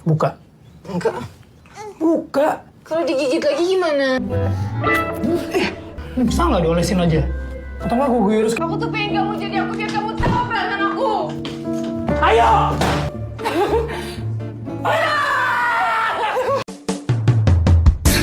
Buka. Enggak. Buka. Kalau digigit lagi gimana? Ini bisa nggak diolesin aja? Atau nggak gue guyurus? Aku tuh pengen kamu jadi aku biar kamu tahu perasaan aku. Ayo!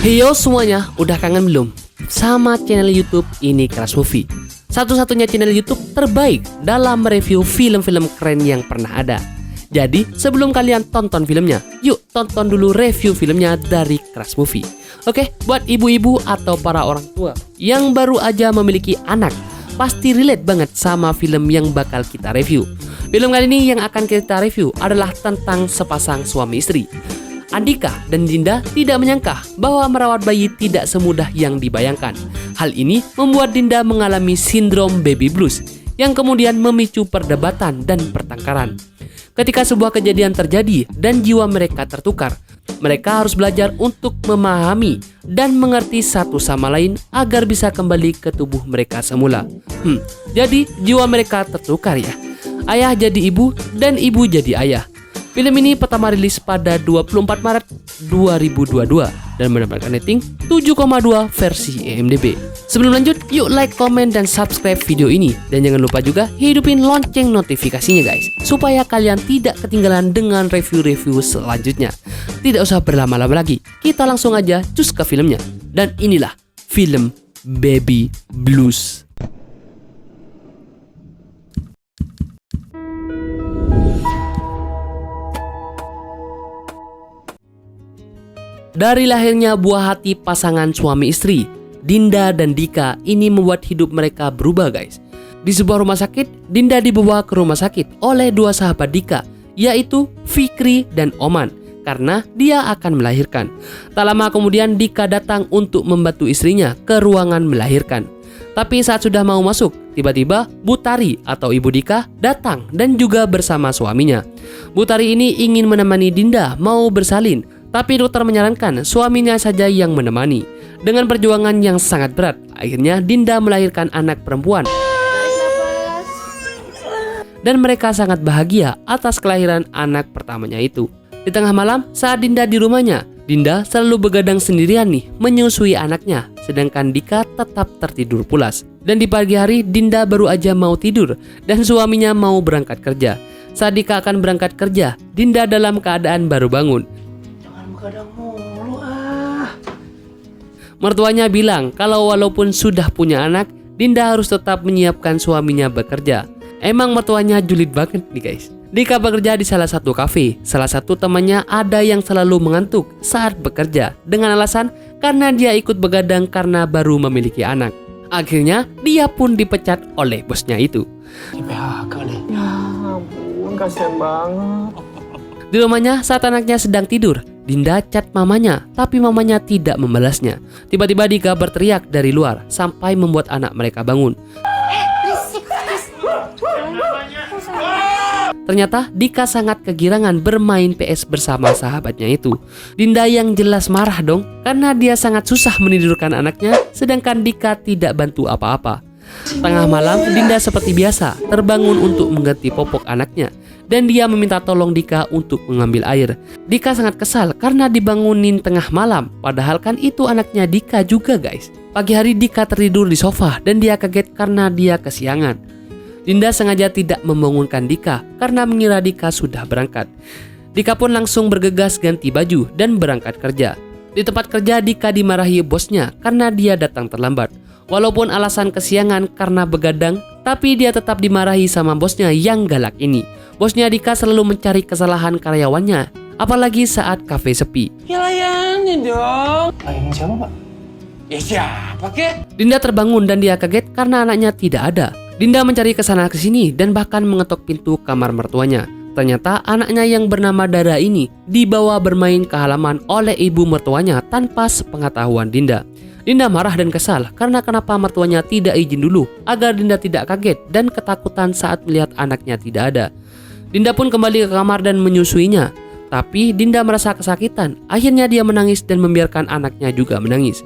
Heyo semuanya, udah kangen belum? Sama channel YouTube Ini Keras Movie, satu-satunya channel YouTube terbaik dalam mereview film-film keren yang pernah ada. Jadi sebelum kalian tonton filmnya, yuk tonton dulu review filmnya dari Keras Movie. Oke, buat ibu-ibu atau para orang tua yang baru aja memiliki anak, pasti relate banget sama film yang bakal kita review. Film kali ini yang akan kita review adalah tentang sepasang suami istri. Andika dan Dinda tidak menyangka bahwa merawat bayi tidak semudah yang dibayangkan. Hal ini membuat Dinda mengalami sindrom baby blues yang kemudian memicu perdebatan dan pertengkaran. Ketika sebuah kejadian terjadi dan jiwa mereka tertukar, mereka harus belajar untuk memahami dan mengerti satu sama lain agar bisa kembali ke tubuh mereka semula. Jadi jiwa mereka tertukar ya. Ayah jadi ibu dan ibu jadi ayah. Film ini pertama rilis pada 24 Maret 2022 dan mendapatkan rating 7,2 versi IMDb. Sebelum lanjut, yuk like, komen, dan subscribe video ini. Dan jangan lupa juga hidupin lonceng notifikasinya guys, supaya kalian tidak ketinggalan dengan review-review selanjutnya. Tidak usah berlama-lama lagi, kita langsung aja cus ke filmnya. Dan inilah film Baby Blues. Dari lahirnya buah hati pasangan suami istri, Dinda dan Dika, ini membuat hidup mereka berubah guys. Di sebuah rumah sakit, Dinda dibawa ke rumah sakit oleh dua sahabat Dika, yaitu Fikri dan Oman, karena dia akan melahirkan. Tak lama kemudian Dika datang untuk membantu istrinya ke ruangan melahirkan. Tapi saat sudah mau masuk, tiba-tiba Butari atau ibu Dika datang dan juga bersama suaminya. Butari ini ingin menemani Dinda mau bersalin, tapi dokter menyarankan suaminya saja yang menemani. Dengan perjuangan yang sangat berat, akhirnya Dinda melahirkan anak perempuan. Dan mereka sangat bahagia atas kelahiran anak pertamanya itu. Di tengah malam saat Dinda di rumahnya, Dinda selalu begadang sendirian nih menyusui anaknya, sedangkan Dika tetap tertidur pulas. Dan di pagi hari Dinda baru aja mau tidur dan suaminya mau berangkat kerja. Saat Dika akan berangkat kerja, Dinda dalam keadaan baru bangun. Begadang mulu ah. Mertuanya bilang kalau walaupun sudah punya anak, Dinda harus tetap menyiapkan suaminya bekerja. Emang mertuanya julid banget nih guys. Dika bekerja di salah satu kafe. Salah satu temannya ada yang selalu mengantuk saat bekerja dengan alasan karena dia ikut begadang karena baru memiliki anak. Akhirnya dia pun dipecat oleh bosnya itu. Di PHK deh. Ya ampun, kasihan banget. Di rumahnya saat anaknya sedang tidur, Dinda chat mamanya, tapi mamanya tidak membalasnya. Tiba-tiba Dika berteriak dari luar sampai membuat anak mereka bangun. Ternyata Dika sangat kegirangan bermain PS bersama sahabatnya itu. Dinda yang jelas marah dong, karena dia sangat susah menidurkan anaknya, sedangkan Dika tidak bantu apa-apa. Tengah malam, Dinda seperti biasa terbangun untuk mengganti popok anaknya. Dan dia meminta tolong Dika untuk mengambil air. Dika sangat kesal karena dibangunin tengah malam, padahal kan itu anaknya Dika juga guys. Pagi hari Dika tertidur di sofa dan dia kaget karena dia kesiangan. Dinda sengaja tidak membangunkan Dika karena mengira Dika sudah berangkat. Dika pun langsung bergegas ganti baju dan berangkat kerja. Di tempat kerja Dika dimarahi bosnya karena dia datang terlambat. Walaupun alasan kesiangan karena begadang, tapi dia tetap dimarahi sama bosnya yang galak ini. Bosnya Dika selalu mencari kesalahan karyawannya, apalagi saat kafe sepi. Ya layani dong. Layani siapa pak? Ya siapa kek? Dinda terbangun dan dia kaget karena anaknya tidak ada. Dinda mencari kesana kesini dan bahkan mengetok pintu kamar mertuanya. Ternyata anaknya yang bernama Dara ini dibawa bermain ke halaman oleh ibu mertuanya tanpa sepengetahuan Dinda. Dinda marah dan kesal karena kenapa mertuanya tidak izin dulu agar Dinda tidak kaget dan ketakutan saat melihat anaknya tidak ada. Dinda pun kembali ke kamar dan menyusuinya. Tapi Dinda merasa kesakitan. Akhirnya dia menangis dan membiarkan anaknya juga menangis.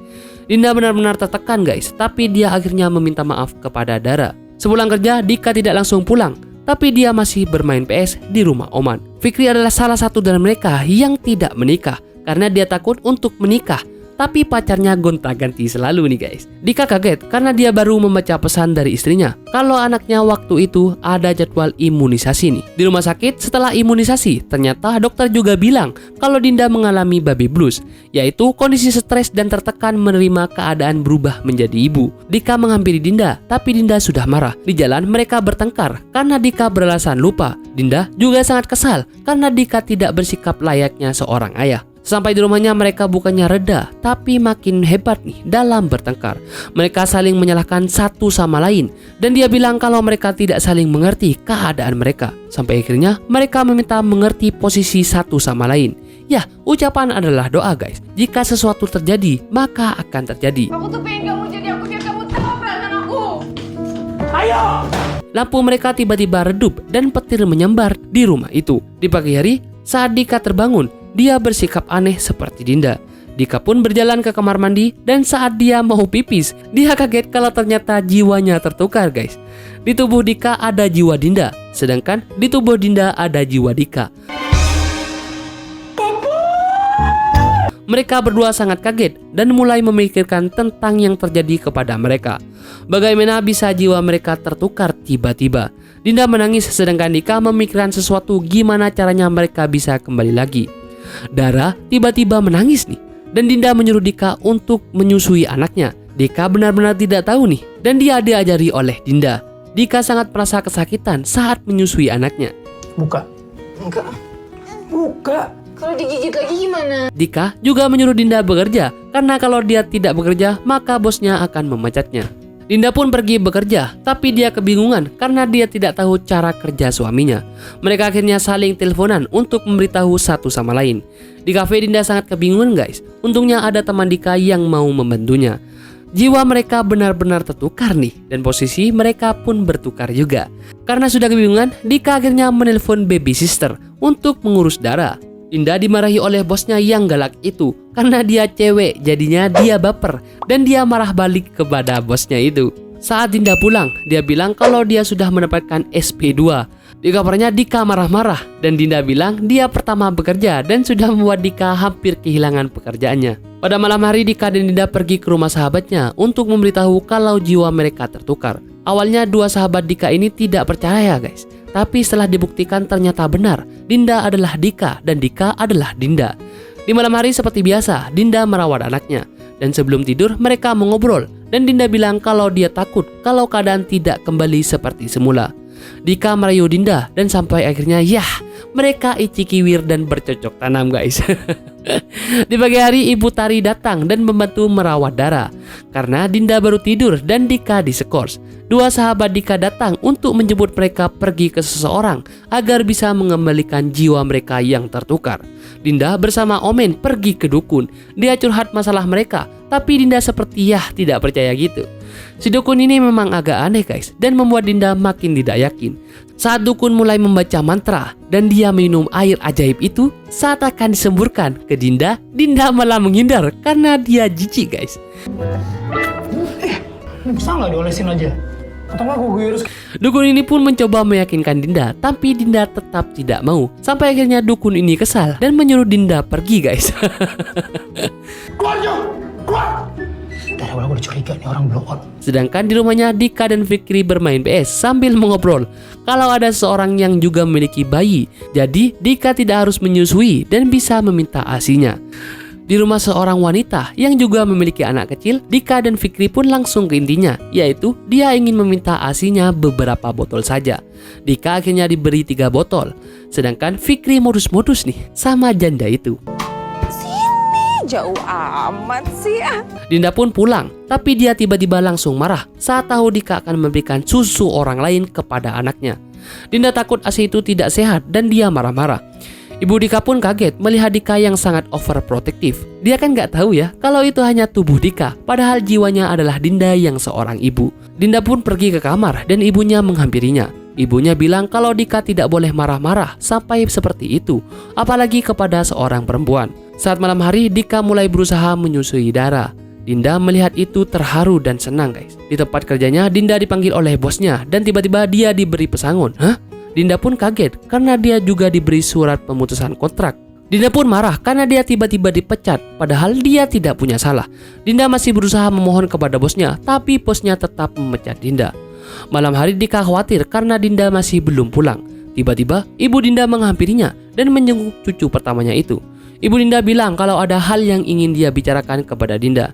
Dinda benar-benar tertekan guys, tapi dia akhirnya meminta maaf kepada Dara. Sepulang kerja, Dika tidak langsung pulang, tapi dia masih bermain PS di rumah Oman. Fikri adalah salah satu dari mereka yang tidak menikah karena dia takut untuk menikah. Tapi pacarnya gonta-ganti selalu nih guys. Dika kaget karena dia baru membaca pesan dari istrinya kalau anaknya waktu itu ada jadwal imunisasi nih. Di rumah sakit setelah imunisasi, ternyata dokter juga bilang kalau Dinda mengalami baby blues, yaitu kondisi stres dan tertekan menerima keadaan berubah menjadi ibu. Dika menghampiri Dinda, tapi Dinda sudah marah. Di jalan mereka bertengkar karena Dika beralasan lupa. Dinda juga sangat kesal karena Dika tidak bersikap layaknya seorang ayah. Sampai di rumahnya mereka bukannya reda, tapi makin hebat nih dalam bertengkar. Mereka saling menyalahkan satu sama lain, dan dia bilang kalau mereka tidak saling mengerti keadaan mereka. Sampai akhirnya mereka meminta mengerti posisi satu sama lain. Ya, ucapan adalah doa guys. Jika sesuatu terjadi, maka akan terjadi. Aku tuh pengen kamu jadi aku biar kamu tahu perasaan aku. Ayo! Lampu mereka tiba-tiba redup dan petir menyambar di rumah itu. Di pagi hari, saat Dika terbangun, dia bersikap aneh seperti Dinda. Dika pun berjalan ke kamar mandi dan saat dia mau pipis, dia kaget kalau ternyata jiwanya tertukar guys. Di tubuh Dika ada jiwa Dinda, sedangkan di tubuh Dinda ada jiwa Dika. Mereka berdua sangat kaget dan mulai memikirkan tentang yang terjadi kepada mereka. Bagaimana bisa jiwa mereka tertukar tiba-tiba? Dinda menangis sedangkan Dika memikirkan sesuatu gimana caranya mereka bisa kembali lagi. Dara tiba-tiba menangis nih dan Dinda menyuruh Dika untuk menyusui anaknya. Dika benar-benar tidak tahu nih dan dia diajari oleh Dinda. Dika sangat merasa kesakitan saat menyusui anaknya. Buka. Enggak. Buka. Kalau digigit lagi gimana? Dika juga menyuruh Dinda bekerja karena kalau dia tidak bekerja maka bosnya akan memecatnya. Dinda pun pergi bekerja, tapi dia kebingungan karena dia tidak tahu cara kerja suaminya. Mereka akhirnya saling teleponan untuk memberitahu satu sama lain. Di kafe Dinda sangat kebingungan guys. Untungnya ada teman Dika yang mau membantunya. Jiwa mereka benar-benar tertukar nih, dan posisi mereka pun bertukar juga. Karena sudah kebingungan, Dika akhirnya menelpon baby sister untuk mengurus Dara. Dinda dimarahi oleh bosnya yang galak itu karena dia cewek, jadinya dia baper dan dia marah balik kepada bosnya itu. Saat Dinda pulang, dia bilang kalau dia sudah mendapatkan SP2. Di kamarnya Dika marah-marah dan Dinda bilang dia pertama bekerja dan sudah membuat Dika hampir kehilangan pekerjaannya. Pada malam hari Dika dan Dinda pergi ke rumah sahabatnya untuk memberitahu kalau jiwa mereka tertukar. Awalnya dua sahabat Dika ini tidak percaya guys. Tapi setelah dibuktikan ternyata benar, Dinda adalah Dika dan Dika adalah Dinda. Di malam hari seperti biasa, Dinda merawat anaknya. Dan sebelum tidur mereka mengobrol dan Dinda bilang kalau dia takut kalau keadaan tidak kembali seperti semula. Dika merayu Dinda dan sampai akhirnya mereka icikiwir dan bercocok tanam guys. Di pagi hari Ibu Tari datang dan membantu merawat Dara karena Dinda baru tidur dan Dika disekors. Dua sahabat Dika datang untuk menjemput mereka pergi ke seseorang agar bisa mengembalikan jiwa mereka yang tertukar. Dinda bersama Omen pergi ke dukun. Dia curhat masalah mereka, tapi Dinda seperti tidak percaya gitu. Si dukun ini memang agak aneh guys dan membuat Dinda makin tidak yakin. Saat dukun mulai membaca mantra dan dia minum air ajaib itu, saat akan disemburkan ke Dinda, Dinda malah menghindar karena dia jijik guys. Bisa nggak diolesin aja? Atau nggak gue harus... Dukun ini pun mencoba meyakinkan Dinda, tapi Dinda tetap tidak mau. Sampai akhirnya dukun ini kesal dan menyuruh Dinda pergi guys. Keluar Jo! Keluar! Dari awal gue udah curiga nih orang blow on. Sedangkan di rumahnya Dika dan Fikri bermain PS sambil mengobrol kalau ada seorang yang juga memiliki bayi. Jadi Dika tidak harus menyusui dan bisa meminta ASINya. Di rumah seorang wanita yang juga memiliki anak kecil, Dika dan Fikri pun langsung ke intinya, yaitu dia ingin meminta ASINya beberapa botol saja. Dika akhirnya diberi 3 botol, sedangkan Fikri modus-modus nih sama janda itu. Jauh amat sih. Dinda pun pulang, tapi dia tiba-tiba langsung marah saat tahu Dika akan memberikan susu orang lain kepada anaknya. Dinda takut ASI itu tidak sehat dan dia marah-marah. Ibu Dika pun kaget melihat Dika yang sangat overprotective. Dia kan nggak tahu ya kalau itu hanya tubuh Dika, padahal jiwanya adalah Dinda yang seorang ibu. Dinda pun pergi ke kamar dan ibunya menghampirinya. Ibunya bilang kalau Dika tidak boleh marah-marah sampai seperti itu, apalagi kepada seorang perempuan. Saat malam hari, Dika mulai berusaha menyusui Dara. Dinda melihat itu terharu dan senang guys. Di tempat kerjanya Dinda dipanggil oleh bosnya dan tiba-tiba dia diberi pesangon. Hah? Dinda pun kaget karena dia juga diberi surat pemutusan kontrak. Dinda pun marah karena dia tiba-tiba dipecat padahal dia tidak punya salah. Dinda masih berusaha memohon kepada bosnya tapi bosnya tetap memecat Dinda. Malam hari Dika khawatir karena Dinda masih belum pulang. Tiba-tiba ibu Dinda menghampirinya dan menjenguk cucu pertamanya itu. Ibu Dinda bilang kalau ada hal yang ingin dia bicarakan kepada Dinda.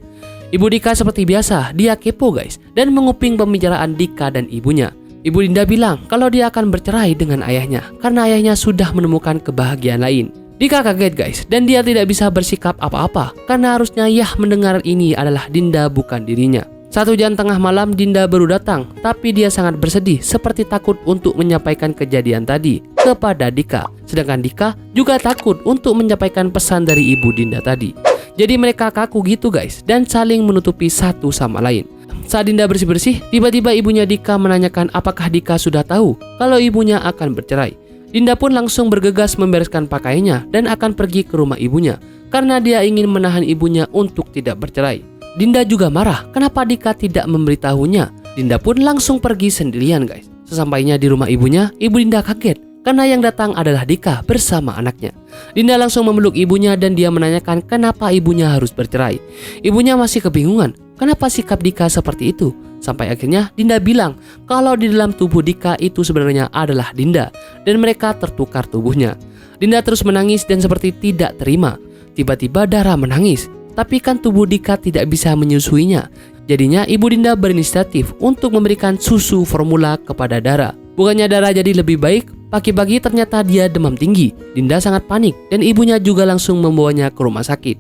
Ibu Dika seperti biasa, dia kepo guys dan menguping pembicaraan Dika dan ibunya. Ibu Dinda bilang kalau dia akan bercerai dengan ayahnya karena ayahnya sudah menemukan kebahagiaan lain. Dika kaget guys dan dia tidak bisa bersikap apa-apa karena harusnya Yah mendengar ini adalah Dinda bukan dirinya. 1 jam tengah malam Dinda baru datang tapi dia sangat bersedih seperti takut untuk menyampaikan kejadian tadi kepada Dika. Sedangkan Dika juga takut untuk menyampaikan pesan dari ibu Dinda tadi. Jadi mereka kaku gitu guys dan saling menutupi satu sama lain. Saat Dinda bersih-bersih, tiba-tiba ibunya Dika menanyakan apakah Dika sudah tahu kalau ibunya akan bercerai. Dinda pun langsung bergegas membereskan pakaiannya dan akan pergi ke rumah ibunya karena dia ingin menahan ibunya untuk tidak bercerai. Dinda juga marah kenapa Dika tidak memberitahunya. Dinda pun langsung pergi sendirian guys. Sesampainya di rumah ibunya, ibu Dinda kaget karena yang datang adalah Dika bersama anaknya. Dinda langsung memeluk ibunya dan dia menanyakan kenapa ibunya harus bercerai. Ibunya masih kebingungan kenapa sikap Dika seperti itu. Sampai akhirnya Dinda bilang kalau di dalam tubuh Dika itu sebenarnya adalah Dinda dan mereka tertukar tubuhnya. Dinda terus menangis dan seperti tidak terima. Tiba-tiba Dara menangis, tapi kan tubuh Dika tidak bisa menyusuinya. Jadinya ibu Dinda berinisiatif untuk memberikan susu formula kepada Dara. Bukannya Dara jadi lebih baik, pagi-pagi ternyata dia demam tinggi. Dinda sangat panik dan ibunya juga langsung membawanya ke rumah sakit.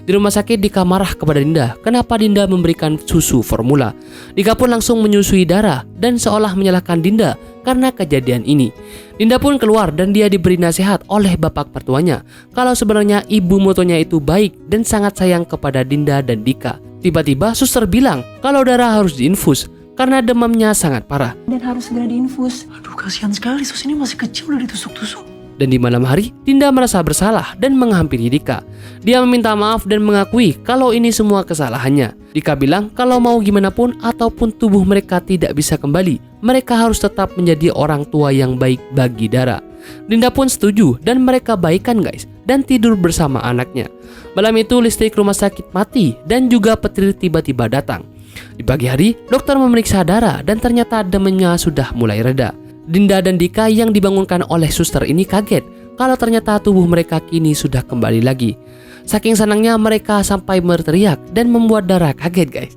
Di rumah sakit Dika marah kepada Dinda kenapa Dinda memberikan susu formula. Dika pun langsung menyusui Dara dan seolah menyalahkan Dinda karena kejadian ini. Dinda pun keluar dan dia diberi nasihat oleh bapak mertuanya kalau sebenarnya ibu mertuanya itu baik dan sangat sayang kepada Dinda dan Dika. Tiba-tiba suster bilang kalau Dara harus diinfus karena demamnya sangat parah dan harus segera diinfus. Aduh, kasihan sekali. Sus ini masih kecil udah ditusuk-tusuk. Dan di malam hari, Dinda merasa bersalah dan menghampiri Dika. Dia meminta maaf dan mengakui kalau ini semua kesalahannya. Dika bilang kalau mau gimana pun ataupun tubuh mereka tidak bisa kembali, mereka harus tetap menjadi orang tua yang baik bagi Dara. Dinda pun setuju dan mereka baikan guys dan tidur bersama anaknya. Malam itu listrik rumah sakit mati dan juga petir tiba-tiba datang. Di pagi hari, dokter memeriksa Dara dan ternyata demamnya sudah mulai reda. Dinda dan Dika yang dibangunkan oleh suster ini kaget kalau ternyata tubuh mereka kini sudah kembali lagi. Saking senangnya mereka sampai berteriak dan membuat Dara kaget guys.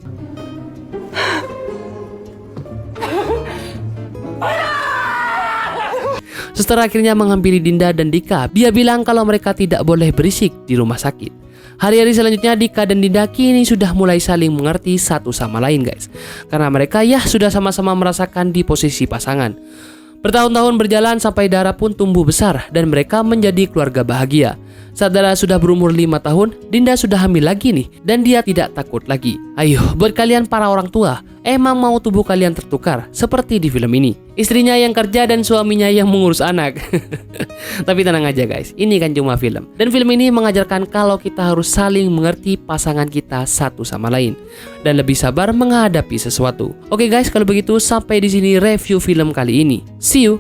Suster akhirnya menghampiri Dinda dan Dika. Dia bilang kalau mereka tidak boleh berisik di rumah sakit. Hari-hari selanjutnya Dika dan Dinda kini sudah mulai saling mengerti satu sama lain guys. Karena mereka sudah sama-sama merasakan di posisi pasangan. Bertahun-tahun berjalan sampai Dara pun tumbuh besar dan mereka menjadi keluarga bahagia. Saat Dara sudah berumur 5 tahun, Dinda sudah hamil lagi nih dan dia tidak takut lagi. Ayo, buat kalian para orang tua, emang mau tubuh kalian tertukar seperti di film ini? Istrinya yang kerja dan suaminya yang mengurus anak. Tapi tenang aja guys, ini kan cuma film. Dan film ini mengajarkan kalau kita harus saling mengerti pasangan kita satu sama lain dan lebih sabar menghadapi sesuatu. Oke guys, kalau begitu sampai di sini review film kali ini. See you.